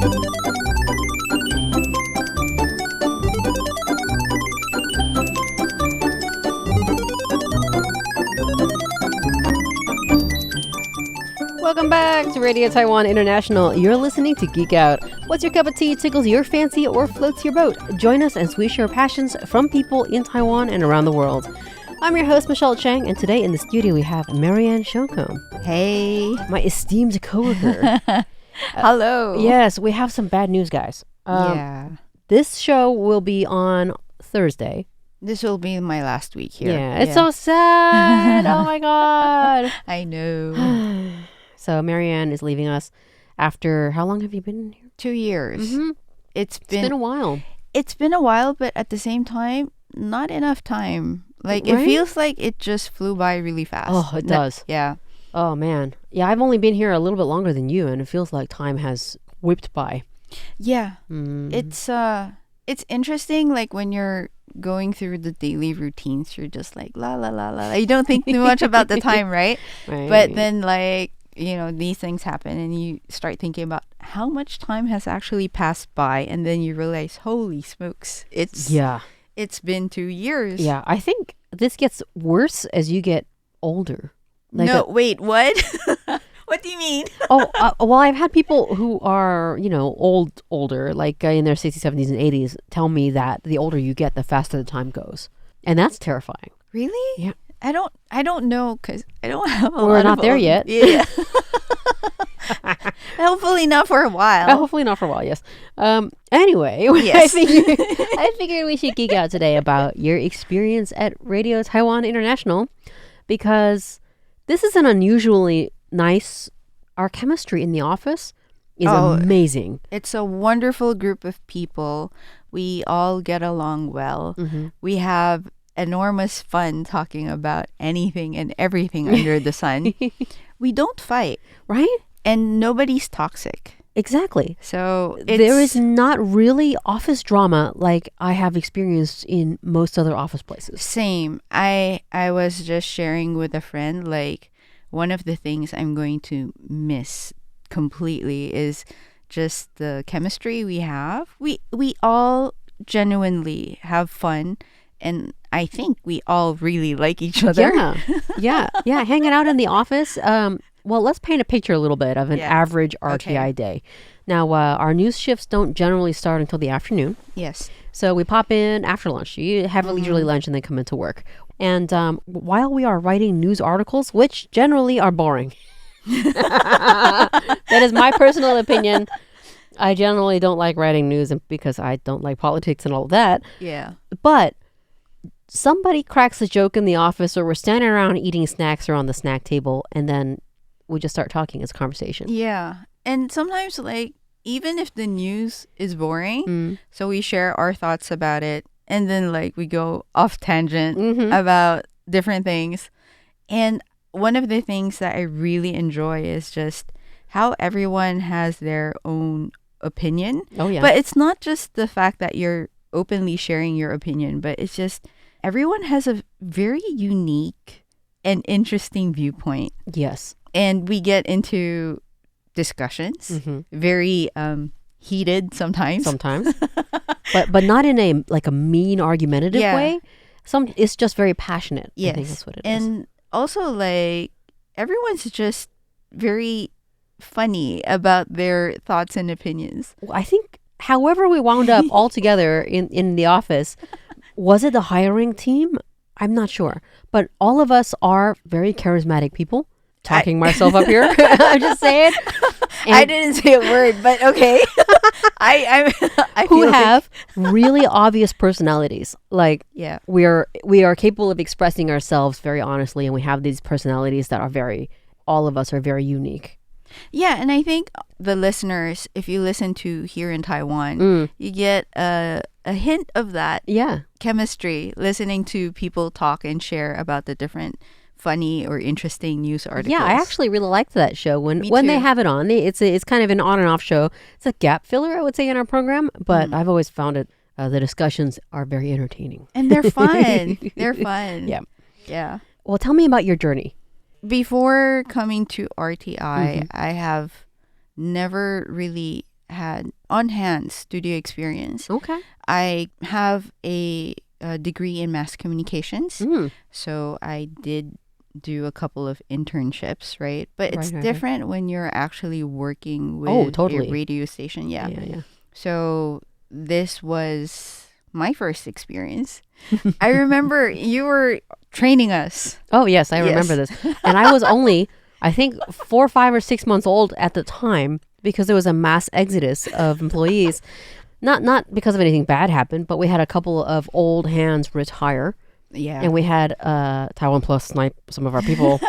Welcome back to Radio Taiwan International. You're listening to Geek Out. What's your cup of tea, tickles your fancy, or floats your boat? Join us as we share passions from people in Taiwan and around the world. I'm your host, Michelle Chang, and today in the studio we have Marianne Sioco. Hey. My esteemed coworker. Hello. Yes, we have some bad news, guys. This show will be on Thursday. This will be my last week here. Yeah, it's so sad. Oh my God. I know. So Marianne is leaving us after, how long have you been here? 2 years. Mm-hmm. It's been a while. It's been a while, but at the same time, not enough time. Like, Right? It feels like it just flew by really fast. Oh, it does. Yeah. Oh, man. Yeah, I've only been here a little bit longer than you, and it feels like time has whipped by. Yeah. It's interesting, like, when you're going through the daily routines, you're just like, la, la, la, la. You don't think too much about the time, right? Right. But then, like, these things happen and you start thinking about how much time has actually passed by, and then you realize, holy smokes, it's been 2 years. Yeah, I think this gets worse as you get older. Wait, what? What do you mean? Well, I've had people who are, older, like in their 60s, 70s, and 80s, tell me that the older you get, the faster the time goes. And that's terrifying. Really? Yeah. I don't know, because I don't have a lot We're not there yet. Yeah. Hopefully not for a while. Hopefully not for a while, yes. Anyway, yes. I figured we should geek out today about your experience at Radio Taiwan International, because this is an unusually nice, our chemistry in the office is amazing. It's a wonderful group of people. We all get along well. Mm-hmm. We have enormous fun talking about anything and everything under the sun. We don't fight. Right? And nobody's toxic. Exactly. So there is not really office drama like I have experienced in most other office places. Same. I was just sharing with a friend, like, one of the things I'm going to miss completely is just the chemistry we have. We all genuinely have fun, and I think we all really like each other. Yeah. Hanging out in the office. Well, let's paint a picture a little bit of an average RTI day. Now, our news shifts don't generally start until the afternoon. Yes. So we pop in after lunch. You have a leisurely lunch and then come into work. And while we are writing news articles, which generally are boring, that is my personal opinion. I generally don't like writing news because I don't like politics and all of that. Yeah. But somebody cracks a joke in the office, or we're standing around eating snacks or on the snack table, and then we just start talking as a conversation. Yeah. And sometimes, like, even if the news is boring, so we share our thoughts about it, and then, like, we go off tangent about different things. And one of the things that I really enjoy is just how everyone has their own opinion. Oh, yeah. But it's not just the fact that you're openly sharing your opinion, but it's just everyone has a very unique and interesting viewpoint. Yes. And we get into discussions, very heated sometimes. but not in a mean, argumentative way. It's just very passionate. Yes. I think that's what it is. And also, like, everyone's just very funny about their thoughts and opinions. I think however we wound up all together in the office, was it the hiring team? I'm not sure. But all of us are very charismatic people. Talking myself up here. I'm just saying. And I didn't say a word, but okay. I who feel have really obvious personalities. Like, we are capable of expressing ourselves very honestly, and we have these personalities that are all of us are very unique. Yeah, and I think the listeners, if you listen to here in Taiwan, you get a hint of that chemistry, listening to people talk and share about the different funny or interesting news articles. Yeah, I actually really liked that show when they have it on. It's kind of an on and off show. It's a gap filler, I would say, in our program, but I've always found it the discussions are very entertaining. And they're fun. They're fun. Yeah. Yeah. Well, tell me about your journey. Before coming to RTI, I have never really had on-hand studio experience. Okay. I have a degree in mass communications, so I did do a couple of internships, right? But it's different when you're actually working with a radio station. Yeah. So this was my first experience. I remember you were training us. Oh, yes, I remember this. And I was only, I think, 4, 5, or 6 months old at the time because there was a mass exodus of employees. Not because of anything bad happened, but we had a couple of old hands retire. Yeah. And we had Taiwan Plus snipe some of our people.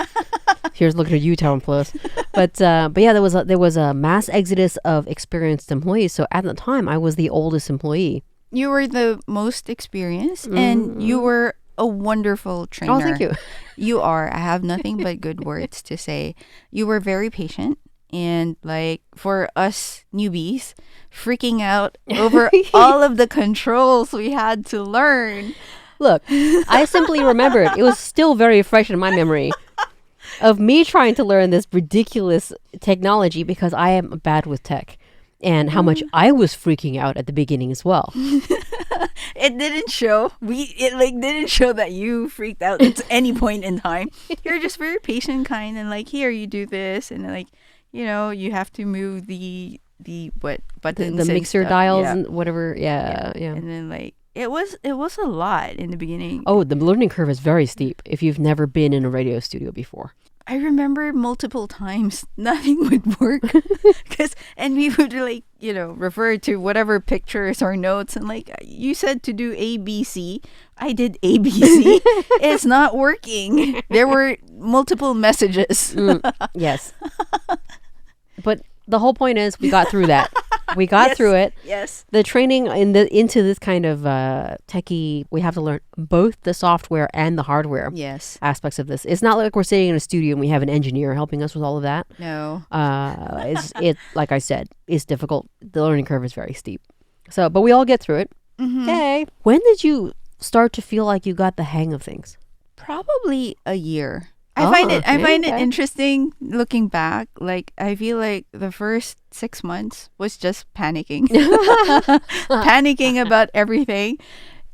Here's looking at you, Taiwan Plus. But yeah, there was a mass exodus of experienced employees. So at the time, I was the oldest employee. You were the most experienced, and you were a wonderful trainer. Oh, thank you. You are. I have nothing but good words to say. You were very patient. And like for us newbies, freaking out over all of the controls we had to learn. Look, I simply remembered. It was still very fresh in my memory of me trying to learn this ridiculous technology because I am bad with tech, and how much I was freaking out at the beginning as well. It didn't show. It didn't show that you freaked out at any point in time. You're just very patient, kind, and like, here, you do this, and like, you know, you have to move the what buttons, the mixer stuff. dials and whatever. Yeah. And then like it was a lot in the beginning. Oh, the learning curve is very steep if you've never been in a radio studio before. I remember multiple times nothing would work and we would like, you know, refer to whatever pictures or notes, and like you said to do ABC, I did ABC. It's not working. There were multiple messages. Yes. But the whole point is we got through that. We got through it. Yes. The training into this kind of techie, we have to learn both the software and the hardware aspects of this. It's not like we're sitting in a studio and we have an engineer helping us with all of that. No. It like I said, is difficult. The learning curve is very steep. So, but we all get through it. Okay. When did you start to feel like you got the hang of things? Probably a year. I find it interesting looking back. Like, I feel like the first 6 months was just panicking. Panicking about everything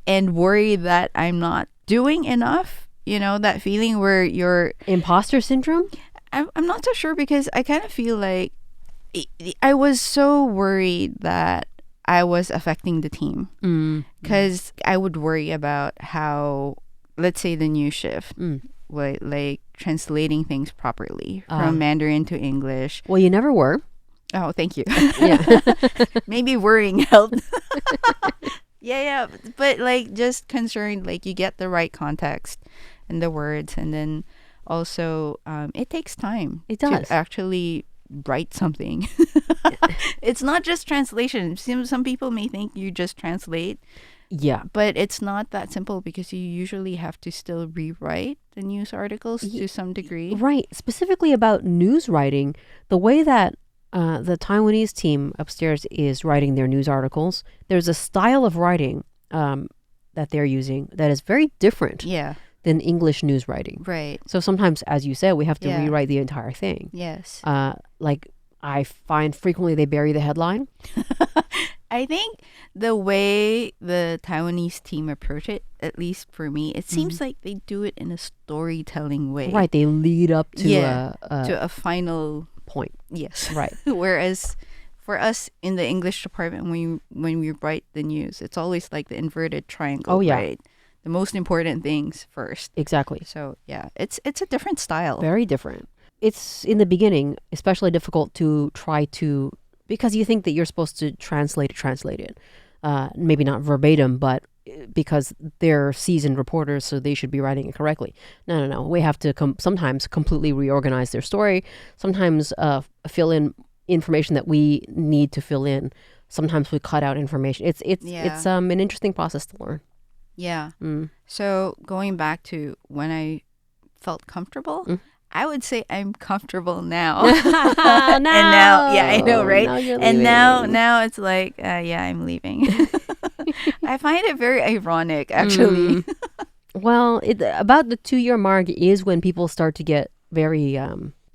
and worried that I'm not doing enough. You know, that feeling where you're... Imposter syndrome? I'm not so sure, because I kind of feel like I was so worried that I was affecting the team. Because I would worry about how, let's say, the new shift... like translating things properly from Mandarin to English. Well, you never were. Oh, thank you. Yeah. Maybe worrying helped. Yeah. But like just concerned, like you get the right context and the words, and then also it takes time. It does. To actually write something. It's not just translation. Some people may think you just translate. Yeah. But it's not that simple, because you usually have to still rewrite the news articles to some degree. Right. Specifically about news writing, the way that the Taiwanese team upstairs is writing their news articles, there's a style of writing that they're using that is very different than English news writing. Right. So sometimes, as you said, we have to rewrite the entire thing. Yes. Like I find frequently they bury the headline. I think the way the Taiwanese team approach it, at least for me, it seems like they do it in a storytelling way. Right, they lead up to to a final point. Yes. Right. Whereas for us in the English department, when we write the news, it's always like the inverted triangle. Oh, yeah. Right? The most important things first. Exactly. So yeah, it's a different style. Very different. It's in the beginning especially difficult to try to, because you think that you're supposed to translate it. Maybe not verbatim, but because they're seasoned reporters, so they should be writing it correctly. No. We have to sometimes completely reorganize their story. Sometimes fill in information that we need to fill in. Sometimes we cut out information. It's an interesting process to learn. Yeah. So going back to when I felt comfortable, I would say I'm comfortable now. And now, I know, right? And now it's like, I'm leaving. I find it very ironic, actually. Well, about the 2-year mark is when people start to get very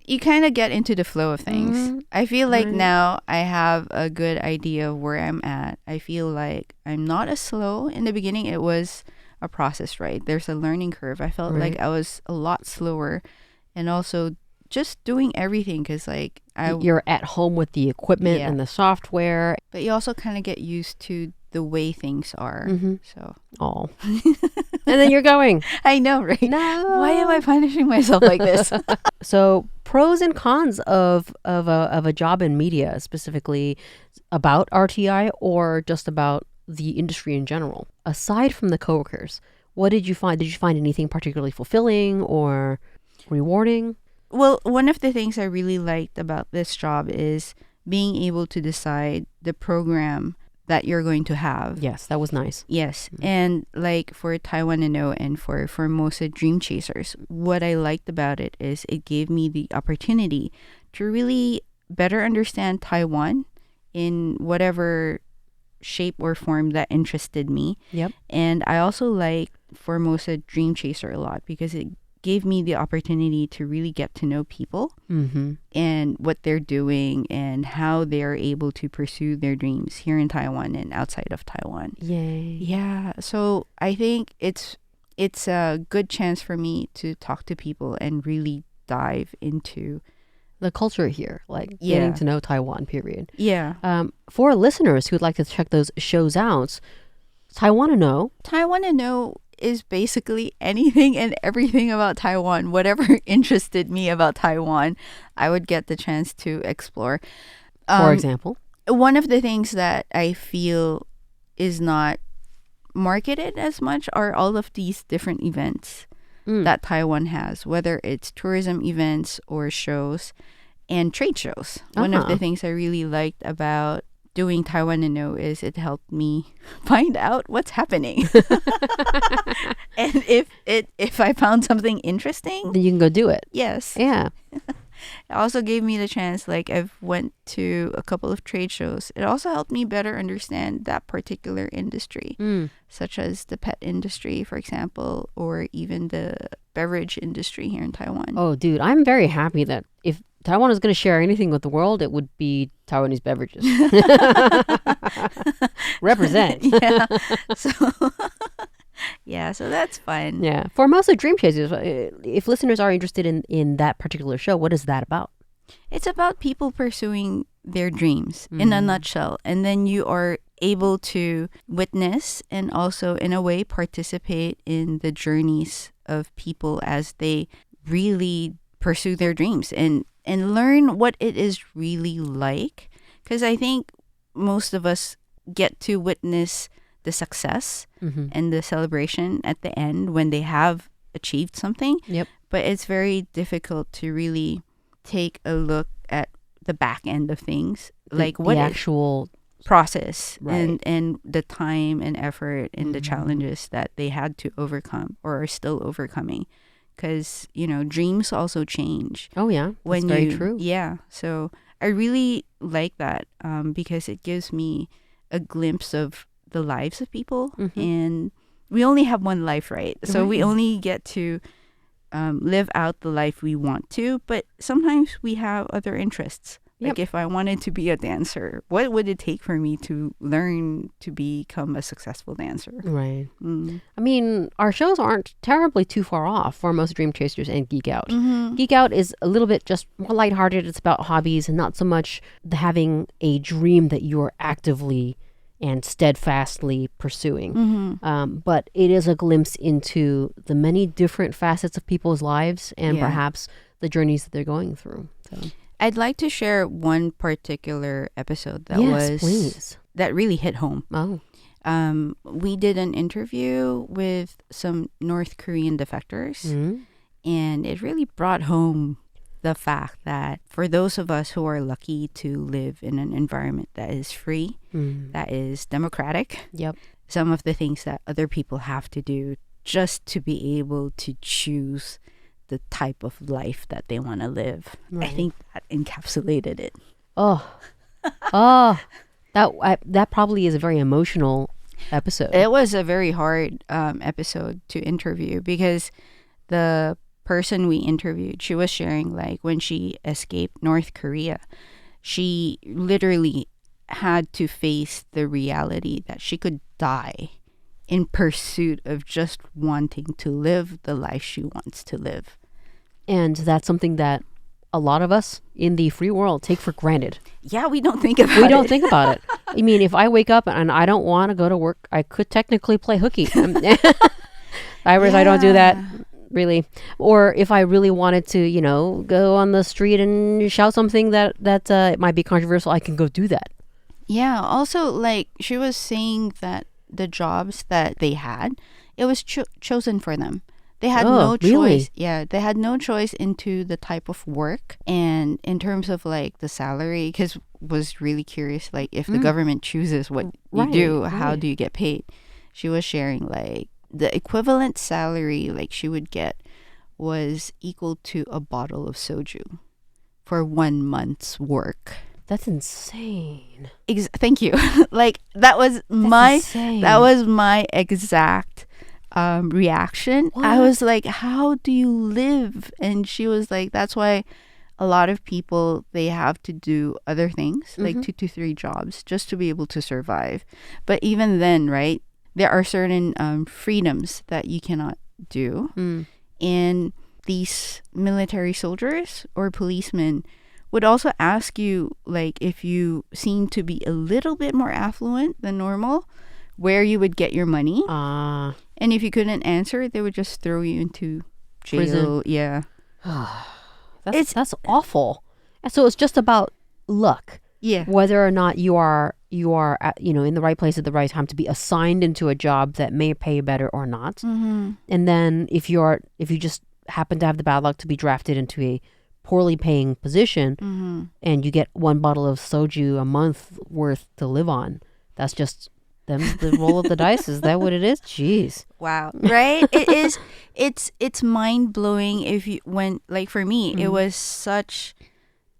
you kind of get into the flow of things. I feel like now I have a good idea of where I'm at. I feel like I'm not as slow. In the beginning, it was a process, right? There's a learning curve. I felt like I was a lot slower, and also just doing everything because like you're at home with the equipment and the software. But you also kind of get used to the way things are. So and then you're going. I know, right? No. Why am I punishing myself like this? So pros and cons of a job in media, specifically about RTI or just about the industry in general. Aside from the coworkers, what did you find? Did you find anything particularly fulfilling or rewarding? Well, one of the things I really liked about this job is being able to decide the program that you're going to have. Yes, that was nice. Yes. And like for Taiwan to Know and for Formosa Dream Chasers, what I liked about it is it gave me the opportunity to really better understand Taiwan in whatever shape or form that interested me. Yep. And I also like Formosa Dream Chaser a lot because it gave me the opportunity to really get to know people and what they're doing and how they're able to pursue their dreams here in Taiwan and outside of Taiwan. Yay. Yeah. So I think it's a good chance for me to talk to people and really dive into the culture here, like getting to know Taiwan, period. Yeah. For listeners who'd like to check those shows out, Taiwan to Know is basically anything and everything about Taiwan. Whatever interested me about Taiwan, I would get the chance to explore. For example? One of the things that I feel is not marketed as much are all of these different events that Taiwan has, whether it's tourism events or shows and trade shows. One of the things I really liked about doing Taiwan to Know is it helped me find out what's happening. And if I found something interesting, then you can go do it. Yes. Yeah. It also gave me the chance, like I've went to a couple of trade shows. It also helped me better understand that particular industry, such as the pet industry, for example, or even the beverage industry here in Taiwan. Oh, dude, I'm very happy that if Taiwan is going to share anything with the world, it would be Taiwanese beverages. Represent. Yeah. So that's fun. Yeah. For most of Dream Chasers, if listeners are interested in that particular show, what is that about? It's about people pursuing their dreams in a nutshell. And then you are able to witness and also, in a way, participate in the journeys of people as they really pursue their dreams and learn what it is really like. Because I think most of us get to witness the success and the celebration at the end when they have achieved something. Yep. But it's very difficult to really take a look at the back end of things, like what the actual process right. and the time and effort and the challenges that they had to overcome or are still overcoming. Because, dreams also change. Oh, yeah. That's very true. Yeah. So I really like that because it gives me a glimpse of the lives of people. And we only have one life, right? So we only get to live out the life we want to. But sometimes we have other interests. Yep. Like if I wanted to be a dancer, what would it take for me to learn to become a successful dancer? Right. I mean, our shows aren't terribly too far off for most Dream Chasers and Geek Out. Geek Out is a little bit just more lighthearted. It's about hobbies and not so much having a dream that you're actively and steadfastly pursuing. But it is a glimpse into the many different facets of people's lives and perhaps the journeys that they're going through. So. I'd like to share one particular episode that that really hit home. Oh. We did an interview with some North Korean defectors, and it really brought home the fact that for those of us who are lucky to live in an environment that is free, that is democratic, some of the things that other people have to do just to be able to choose the type of life that they want to live. Right. I think that encapsulated it. That probably is a very emotional episode. It was a very hard episode to interview because the person we interviewed, she was sharing like when she escaped North Korea, she literally had to face the reality that she could die in pursuit of just wanting to live the life she wants to live. And that's something that a lot of us in the free world take for granted. Yeah, we don't think about it. We don't think about it. I mean, if I wake up and I don't want to go to work, I could technically play hooky. I don't do that, really. Or if I really wanted to, you know, go on the street and shout something that it might be controversial, I can go do that. Yeah. Also, like she was saying that the jobs that they had, it was chosen for them. They had no choice. Really? Yeah, they had no choice into the type of work and in terms of like the salary. Because was really curious, like if the government chooses what you do, how do you get paid? She was sharing like the equivalent salary like she would get was equal to a bottle of soju for 1 month's work. That's insane. Thank you. Like that was my exact reaction. What? I was like, how do you live? And she was like, that's why a lot of people, they have to do other things, like 2 to 3 jobs just to be able to survive. But even then, right, there are certain freedoms that you cannot do. And these military soldiers or policemen would also ask you, like, if you seem to be a little bit more affluent than normal, where you would get your money. And if you couldn't answer, they would just throw you into jail. Prison. Yeah. That's awful. And so it's just about luck. Yeah. Whether or not you are at, you know, in the right place at the right time to be assigned into a job that may pay better or not. And then if you just happen to have the bad luck to be drafted into a poorly paying position and you get 1 bottle of soju a month worth to live on, that's just the roll of the dice. Is that what it is? Jeez. Wow. Right? It is. It's mind blowing. Like for me, it was such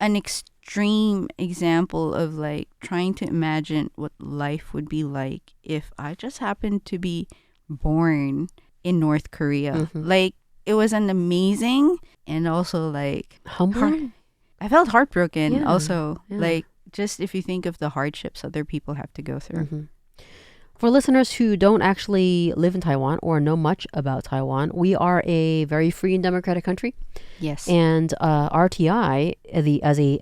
an extreme example of like trying to imagine what life would be like if I just happened to be born in North Korea. Like it was an amazing and also like Humbling. I felt heartbroken. Yeah. Also, Yeah. like just if you think of the hardships other people have to go through. For listeners who don't actually live in Taiwan or know much about Taiwan, we are a very free and democratic country. Yes. And RTI,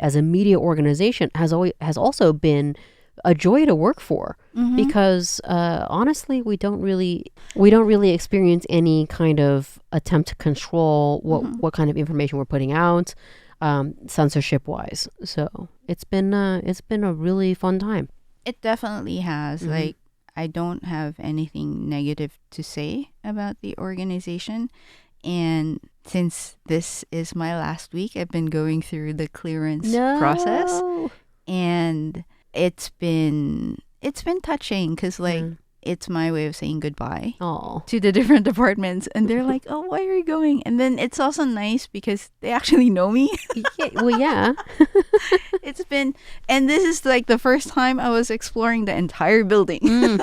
as a media organization, has also been a joy to work for because honestly, we don't really experience any kind of attempt to control what kind of information we're putting out, censorship wise. So it's been a really fun time. It definitely has. Like I don't have anything negative to say about the organization. And since this is my last week, I've been going through the clearance process. And it's been touching because like it's my way of saying goodbye to the different departments. And they're like, oh, why are you going? And then it's also nice because they actually know me. Yeah. It's been, and this is like the first time I was exploring the entire building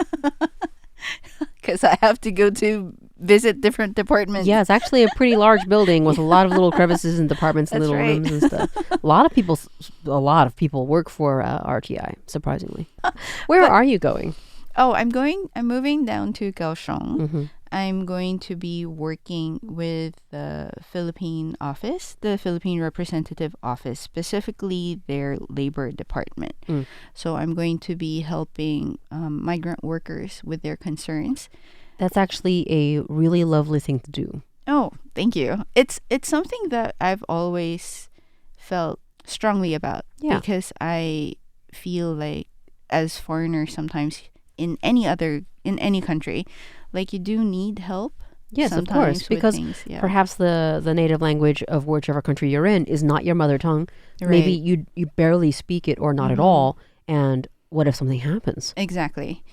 because I have to go to visit different departments. Yeah, it's actually a pretty large building with a lot of little crevices and departments and little rooms and stuff. A lot of people work for RTI, surprisingly. Where are you going? Oh, I'm moving down to Kaohsiung. I'm going to be working with the Philippine office, the Philippine representative office, specifically their labor department. So I'm going to be helping migrant workers with their concerns. That's actually a really lovely thing to do. Oh, thank you. It's something that I've always felt strongly about because I feel like as foreigners sometimes in any country, like you do need help. Yes, of course, because perhaps the native language of whichever country you're in is not your mother tongue. Right. Maybe you barely speak it or not at all. And what if something happens? Exactly.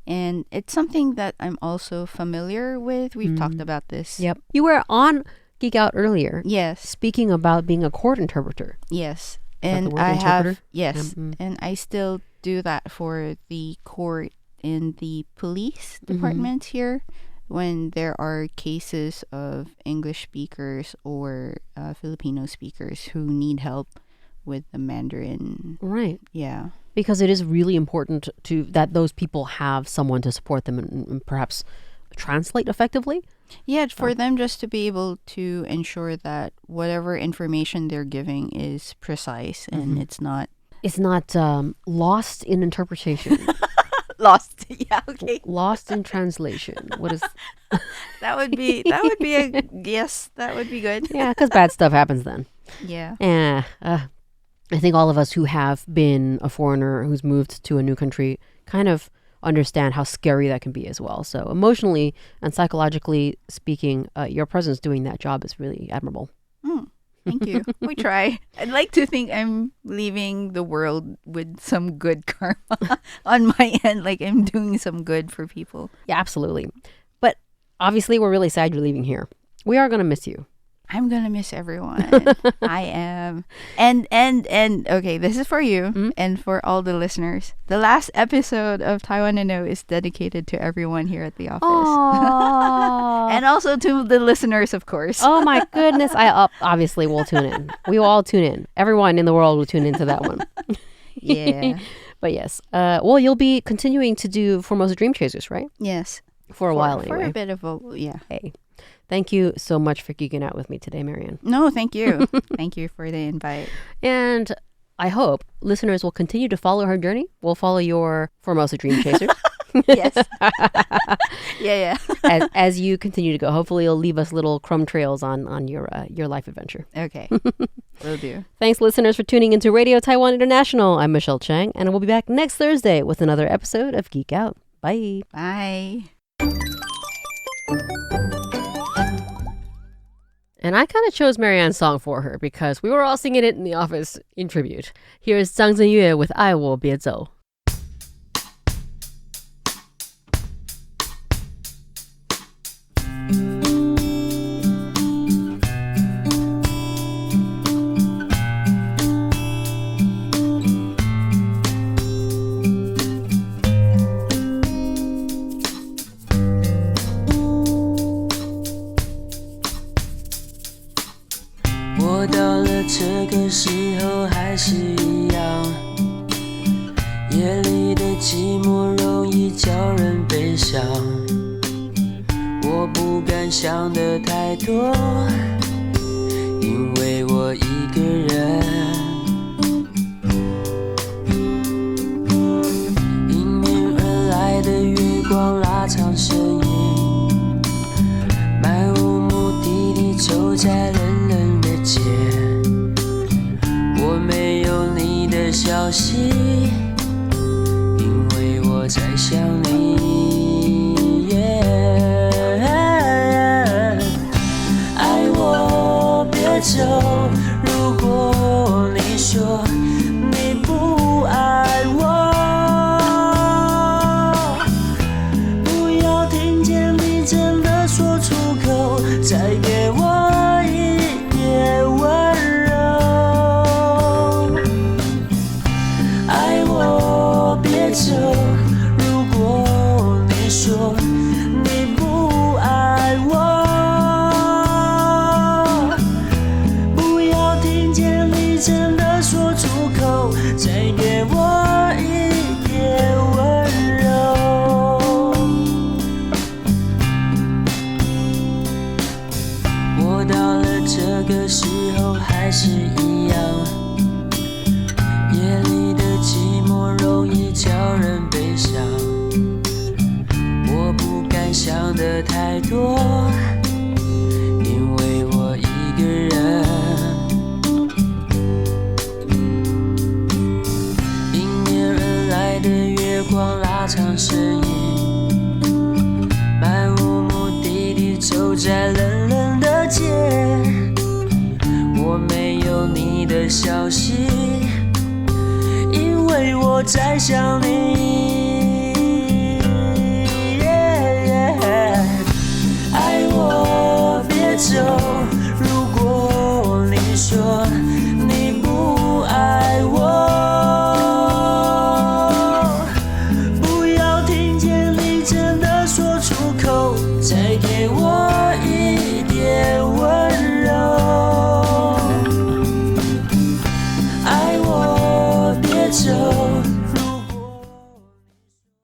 And it's something that I'm also familiar with. We've talked about this. Yep. You were on Geek Out earlier. Yes. Speaking about being a court interpreter. Yes. And I interpreter? have, yes. And I still do that for the court in the police department here. when there are cases of English speakers or Filipino speakers who need help with the Mandarin. Right. Yeah. Because it is really important that those people have someone to support them and perhaps translate effectively. Yeah, for them just to be able to ensure that whatever information they're giving is precise and it's not lost in interpretation. Lost. Yeah, okay. Lost in translation. What is that would be a yes, that would be good. Yeah, because bad stuff happens then. Yeah. I think all of us who have been a foreigner who's moved to a new country kind of understand how scary that can be as well. So emotionally and psychologically speaking, your presence doing that job is really admirable. Thank you. We try. I'd like to think I'm leaving the world with some good karma on my end, like I'm doing some good for people. Yeah, absolutely. But obviously, we're really sad you're leaving here. We are going to miss you. I'm gonna miss everyone. I am. And okay, this is for you and for all the listeners. The last episode of Taiwan to Know is dedicated to everyone here at the office. And also to the listeners, of course. Oh my goodness. I obviously will tune in. We will all tune in. Everyone in the world will tune into that one. Yeah. But yes. Well, you'll be continuing to do Formosa Dream Chasers, right? Yes. For a while anyway. For a bit of a, yeah. Hey. Thank you so much for geeking out with me today, Marianne. No, thank you. Thank you for the invite. And I hope listeners will continue to follow her journey. We'll follow your Formosa Dream Chaser. Yes. Yeah. As you continue to go. Hopefully you'll leave us little crumb trails on your life adventure. Okay. Will do. Thanks, listeners, for tuning into Radio Taiwan International. I'm Michelle Chang, and we'll be back next Thursday with another episode of Geek Out. Bye. Bye. And I kind of chose Marianne's song for her because we were all singing it in the office in tribute. Here's Zhang Zhenyue with 爱我别走. in为我在想你。